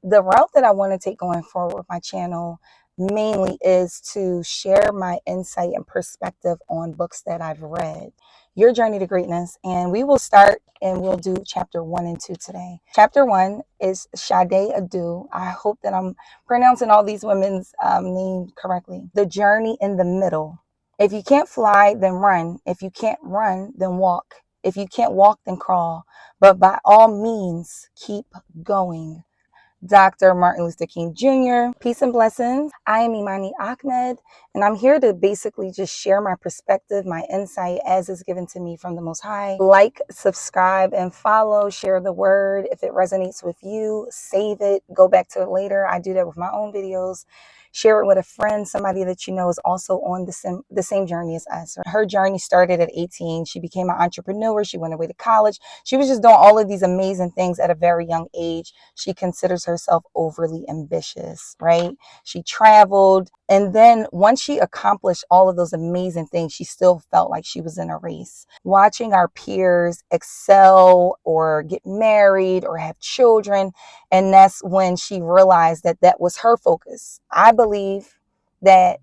the route that I want to take going forward with my channel mainly is to share my insight and perspective on books that I've read. Your Journey to Greatness. And we will start and we'll do chapter 1 and 2 today. Chapter 1 is Sade Adu. I hope that I'm pronouncing all these women's names correctly. The Journey in the Middle. If you can't fly, then run. If you can't run, then walk. If you can't walk, then crawl. But by all means, keep going. Dr. Martin Luther King Jr. Peace and blessings. I am Imani Ahmed, and I'm here to basically just share my perspective, my insight as is given to me from the Most High. Like, subscribe, and follow. Share the word. If it resonates with you, save it. Go back to it later. I do that with my own videos. Share it with a friend, somebody that you know is also on the same journey as us. Her journey started at 18. She became an entrepreneur. She went away to college. She was just doing all of these amazing things at a very young age. She considers herself overly ambitious, right? She traveled. And then once she accomplished all of those amazing things, she still felt like she was in a race. Watching our peers excel or get married or have children. And that's when she realized that that was her focus. I believe that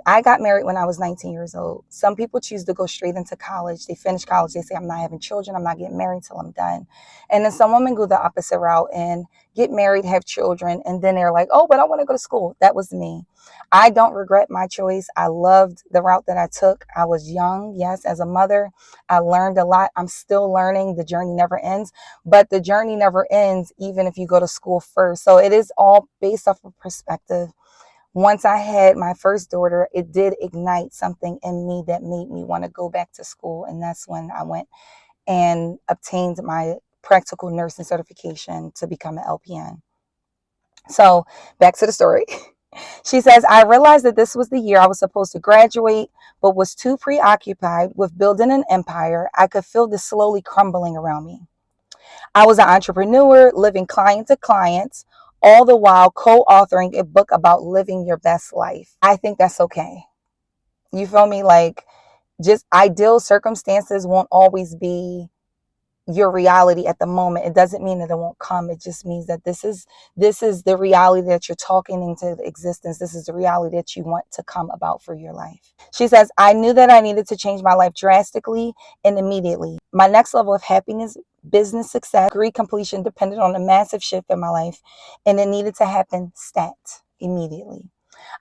I got married when I was 19 years old. Some people choose to go straight into college. They finish college. They say, I'm not having children. I'm not getting married till I'm done. And then some women go the opposite route and get married, have children. And then they're like, oh, but I want to go to school. That was me. I don't regret my choice. I loved the route that I took. I was young. Yes, as a mother, I learned a lot. I'm still learning. The journey never ends. But the journey never ends, even if you go to school first. So it is all based off of perspective. Once I had my first daughter, it did ignite something in me that made me want to go back to school. And that's when I went and obtained my practical nursing certification to become an LPN. So back to the story. She says, I realized that this was the year I was supposed to graduate, but was too preoccupied with building an empire. I could feel this slowly crumbling around me. I was an entrepreneur, living client to client, all the while co-authoring a book about living your best life. I think that's okay. You feel me? Like, just ideal circumstances won't always be your reality at the moment. It doesn't mean that it won't come. It just means that this is the reality that you're talking into existence. This is the reality that you want to come about for your life. She says, I knew that I needed to change my life drastically and immediately. My next level of happiness, business success, degree completion depended on a massive shift in my life, and it needed to happen stat immediately.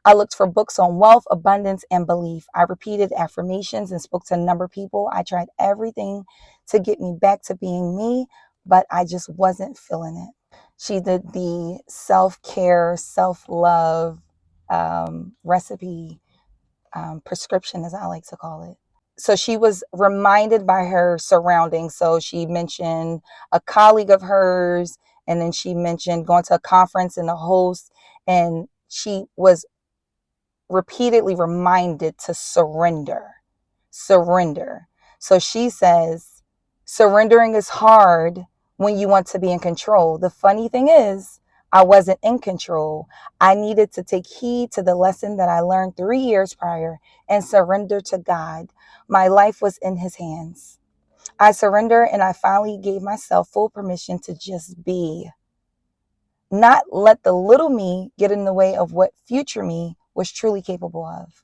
I looked for books on wealth, abundance, and belief. I repeated affirmations and spoke to a number of people. I tried everything to get me back to being me, but I just wasn't feeling it. She did the self-care, self-love recipe, prescription, as I like to call it. So she was reminded by her surroundings. So she mentioned a colleague of hers, and then she mentioned going to a conference and the host, and she was repeatedly reminded to surrender. So she says, surrendering is hard when you want to be in control. The funny thing is, I wasn't in control. I needed to take heed to the lesson that I learned 3 years prior and surrender to God. My life was in His hands. I surrendered, and I finally gave myself full permission to just be. Not let the little me get in the way of what future me was truly capable of.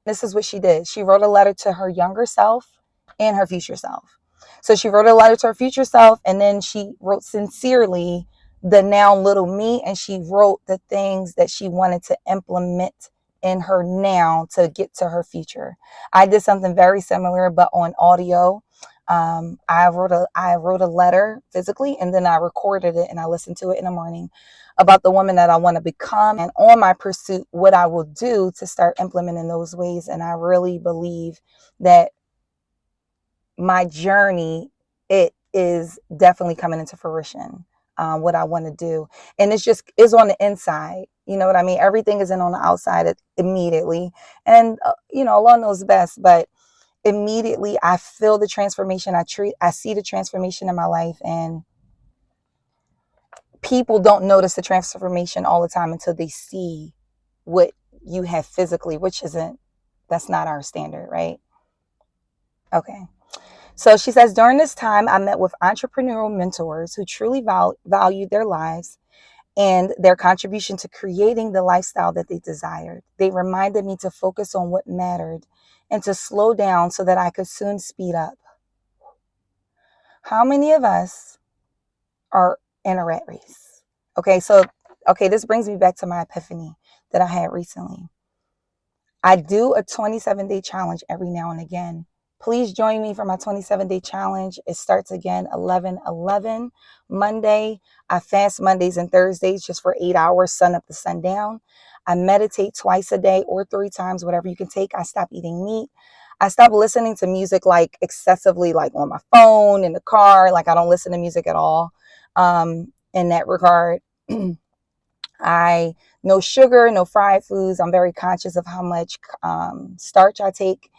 This is what she did. She wrote a letter to her younger self and her future self. So she wrote a letter to her future self, and then she wrote sincerely the now little me, and she wrote the things that she wanted to implement in her now to get to her future. I did something very similar, but on audio. I wrote a letter physically, and then I recorded it and I listened to it in the morning about the woman that I want to become, and on my pursuit, what I will do to start implementing those ways. And I really believe that my journey, it is definitely coming into fruition. What I want to do, and it's on the inside. You know what I mean? Everything isn't on the outside immediately, and Allah knows best, but immediately I feel the transformation. I see the transformation in my life, and people don't notice the transformation all the time until they see what you have physically, that's not our standard, right? Okay. So she says, during this time, I met with entrepreneurial mentors who truly valued their lives and their contribution to creating the lifestyle that they desired. They reminded me to focus on what mattered and to slow down so that I could soon speed up. How many of us are in a rat race? Okay, this brings me back to my epiphany that I had recently. I do a 27-day challenge every now and again. Please join me for my 27-day challenge. It starts again 11/11 Monday. I fast Mondays and Thursdays just for 8 hours, sun up to sundown. I meditate twice a day or 3 times, whatever you can take. I stop eating meat. I stop listening to music like excessively, like on my phone, in the car. Like I don't listen to music at all in that regard. I no sugar, no fried foods. I'm very conscious of how much starch I take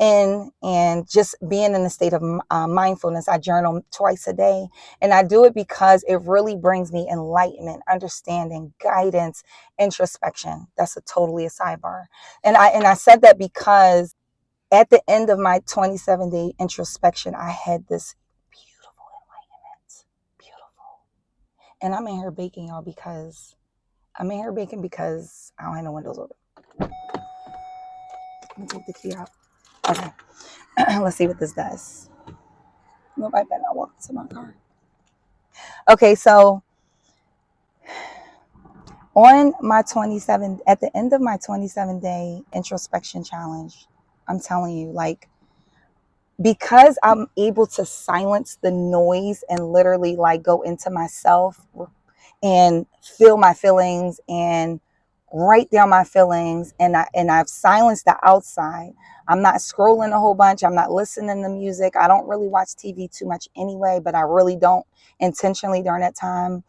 in, and just being in a state of mindfulness. I journal twice a day, and I do it because it really brings me enlightenment, understanding, guidance, introspection. That's totally a sidebar. And I said that because at the end of my 27-day introspection, I had this beautiful enlightenment. Beautiful. And I'm in here baking, y'all, because I don't have no windows open. Let me take the key out. Okay. Let's see what this does. Nope, I better not walk to my car. Okay, so on my at the end of my 27-day introspection challenge, I'm telling you, like, because I'm able to silence the noise and literally like go into myself and feel my feelings and write down my feelings, and I've silenced the outside. I'm not scrolling a whole bunch. I'm not listening to music. I don't really watch TV too much anyway, but I really don't intentionally during that time.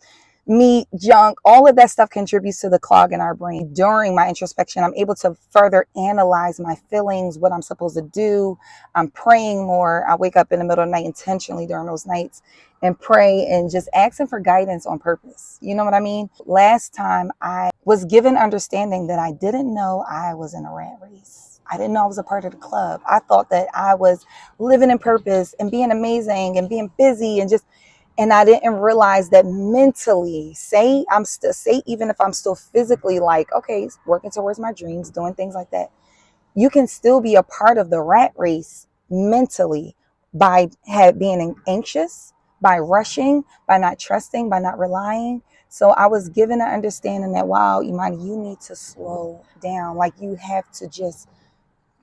Meat, junk, all of that stuff contributes to the clog in our brain. During my introspection, I'm able to further analyze my feelings, what I'm supposed to do. I'm praying more. I wake up in the middle of the night intentionally during those nights and pray and just asking for guidance on purpose. You know what I mean? Last time I was given understanding that I didn't know I was in a rat race. I didn't know I was a part of the club. I thought that I was living in purpose and being amazing and being busy and I didn't realize that mentally, say even if I'm still physically like, okay, working towards my dreams, doing things like that, you can still be a part of the rat race mentally by being anxious, by rushing, by not trusting, by not relying. So I was given an understanding that, wow, Imani, you need to slow down. Like you have to just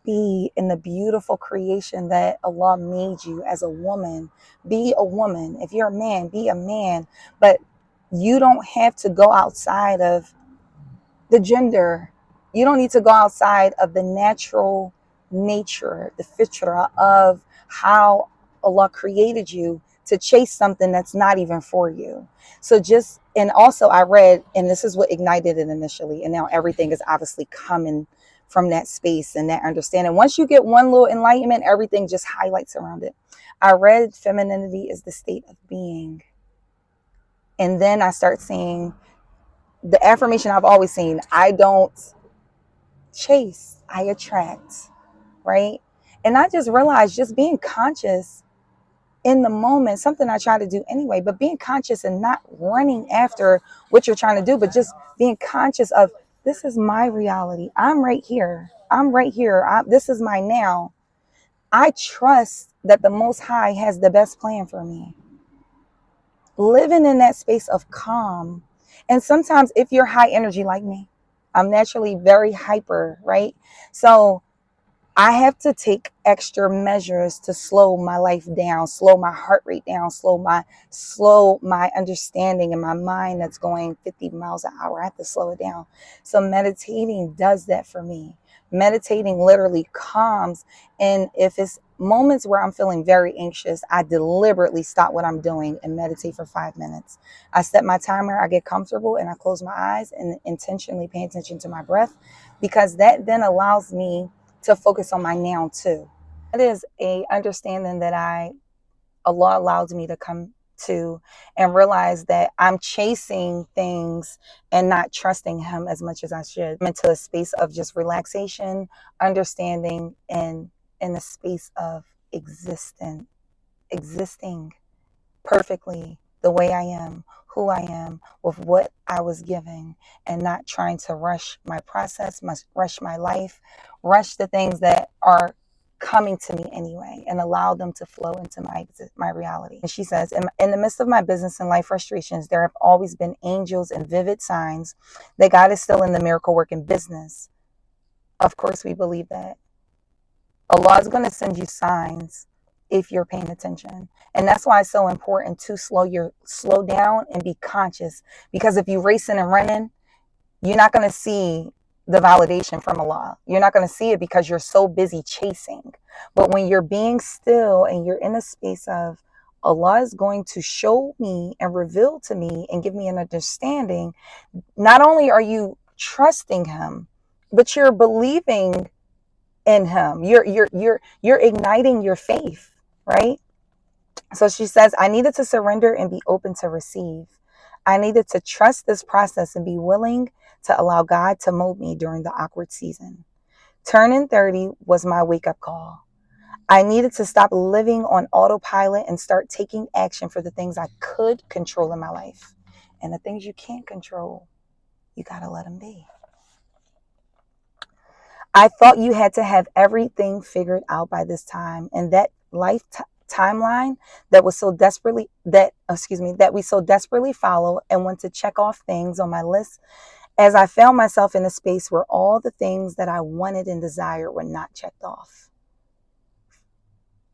be in the beautiful creation that Allah made you as a woman. Be a woman. If you're a man, be a man. But you don't have to go outside of the gender. You don't need to go outside of the natural nature, the fitra of how Allah created you to chase something that's not even for you. And also I read, and this is what ignited it initially, and now everything is obviously coming from that space and that understanding. Once you get one little enlightenment, everything just highlights around it. I read femininity is the state of being. And then I start seeing the affirmation I've always seen: I don't chase, I attract, right? And I just realized just being conscious in the moment, something I try to do anyway, but being conscious and not running after what you're trying to do, but just being conscious of, this is my reality. I'm right here. This is my now. I trust that the Most High has the best plan for me. Living in that space of calm. And sometimes if you're high energy like me, I'm naturally very hyper, right? So I have to take extra measures to slow my life down, slow my heart rate down, slow my understanding in my mind that's going 50 miles an hour. I have to slow it down. So meditating does that for me. Meditating literally calms. And if it's moments where I'm feeling very anxious, I deliberately stop what I'm doing and meditate for 5 minutes. I set my timer, I get comfortable, and I close my eyes and intentionally pay attention to my breath, because that then allows me to focus on my now too. It is a understanding that Allah allowed me to come to and realize that I'm chasing things and not trusting Him as much as I should. I'm into a space of just relaxation, understanding, and in a space of existing perfectly the way I am, who I am with what I was given, and not trying to rush my process, rush my life, rush the things that are coming to me anyway, and allow them to flow into my reality. And she says, in the midst of my business and life frustrations, there have always been angels and vivid signs that God is still in the miracle working business. Of course, we believe that. Allah is going to send you signs if you're paying attention. And that's why it's so important to slow down and be conscious. Because if you're racing and running, you're not going to see the validation from Allah. You're not going to see it because you're so busy chasing. But when you're being still and you're in a space of, Allah is going to show me and reveal to me and give me an understanding, not only are you trusting Him, but you're believing in Him. You're igniting your faith, right? So she says, I needed to surrender and be open to receive. I needed to trust this process and be willing to allow God to mold me during the awkward season. Turning 30 was my wake-up call. I needed to stop living on autopilot and start taking action for the things I could control in my life. And the things you can't control, you got to let them be. I thought you had to have everything figured out by this time, and that timeline that we so desperately follow and want to check off things on my list, as I found myself in a space where all the things that I wanted and desired were not checked off.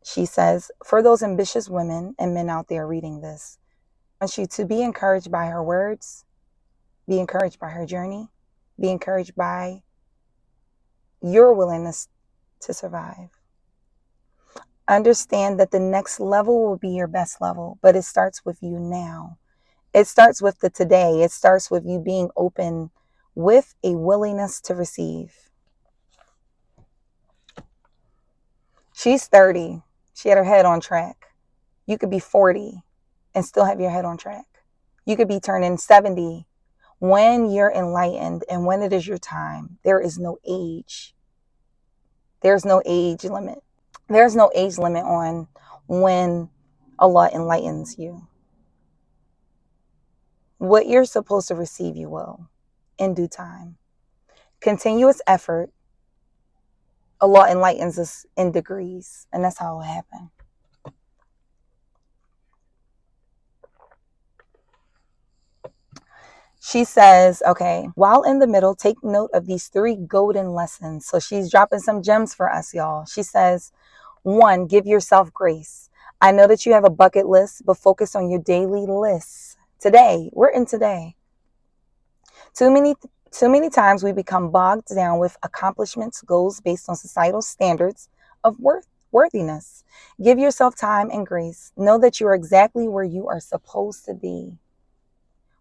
She says, for those ambitious women and men out there reading this, I want you to be encouraged by her words, be encouraged by her journey, be encouraged by your willingness to survive. Understand that the next level will be your best level, but it starts with you now. It starts with the today. It starts with you being open with a willingness to receive. She's 30. She had her head on track. You could be 40 and still have your head on track. You could be turning 70. When you're enlightened and when it is your time, there is no age. There's no age limit. There's no age limit on when Allah enlightens you. What you're supposed to receive, you will in due time. Continuous effort, Allah enlightens us in degrees, and that's how it will happen. She says, okay, while in the middle, take note of these 3 golden lessons. So she's dropping some gems for us, y'all. She says, 1, give yourself grace. I know that you have a bucket list, but focus on your daily lists. Today, we're in today. Too many times we become bogged down with accomplishments, goals based on societal standards of worthiness. Give yourself time and grace. Know that you are exactly where you are supposed to be.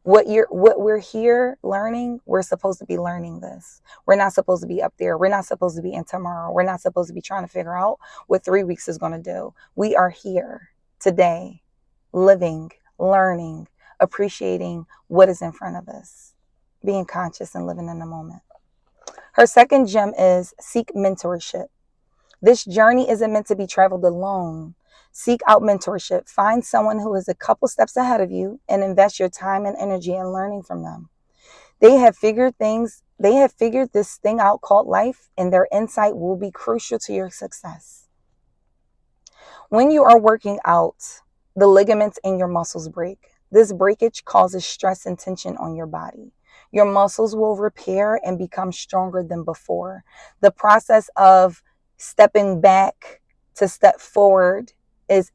What we're here learning, we're supposed to be learning this. We're not supposed to be up there. We're not supposed to be in tomorrow. We're not supposed to be trying to figure out what 3 weeks is going to do. We are here today, living, learning, appreciating what is in front of us, being conscious and living in the moment. Her second gem is seek mentorship. This journey isn't meant to be traveled alone. Seek out mentorship. Find someone who is a couple steps ahead of you and invest your time and energy in learning from them. They have figured this thing out called life, and their insight will be crucial to your success. When you are working out, the ligaments in your muscles break. This breakage causes stress and tension on your body. Your muscles will repair and become stronger than before. The process of stepping back to step forward is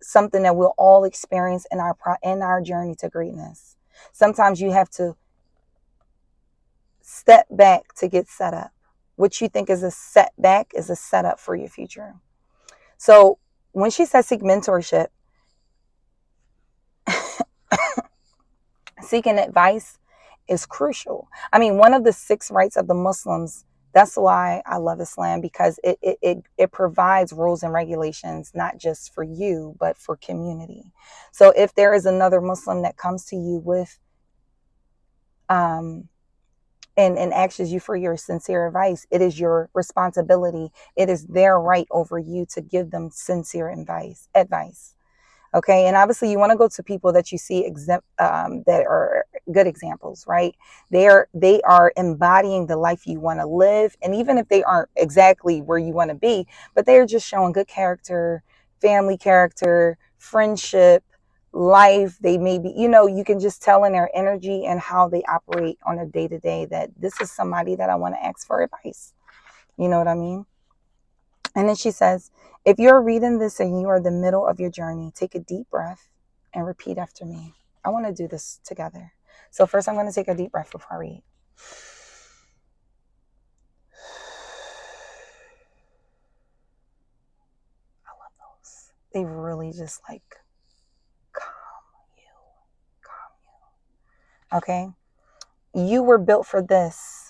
something that we'll all experience in our journey to greatness. Sometimes you have to step back to get set up. What you think is a setback is a setup for your future. So when she says seek mentorship, seeking advice is crucial. I mean, one of the 6 rights of the Muslims, that's why I love Islam, because it provides rules and regulations, not just for you, but for community. So if there is another Muslim that comes to you with, and asks you for your sincere advice, it is your responsibility. It is their right over you to give them sincere advice. Okay. And obviously, you want to go to people that you see that are good examples, right? They are embodying the life you want to live. And even if they aren't exactly where you want to be, but they are just showing good character, family character, friendship, life. They may be, you can just tell in their energy and how they operate on a day to day that this is somebody that I want to ask for advice. You know what I mean? And then she says, if you're reading this and you are in the middle of your journey, take a deep breath and repeat after me. I want to do this together. So first I'm going to take a deep breath before I read. I love those. They really just like calm you. Okay? You were built for this.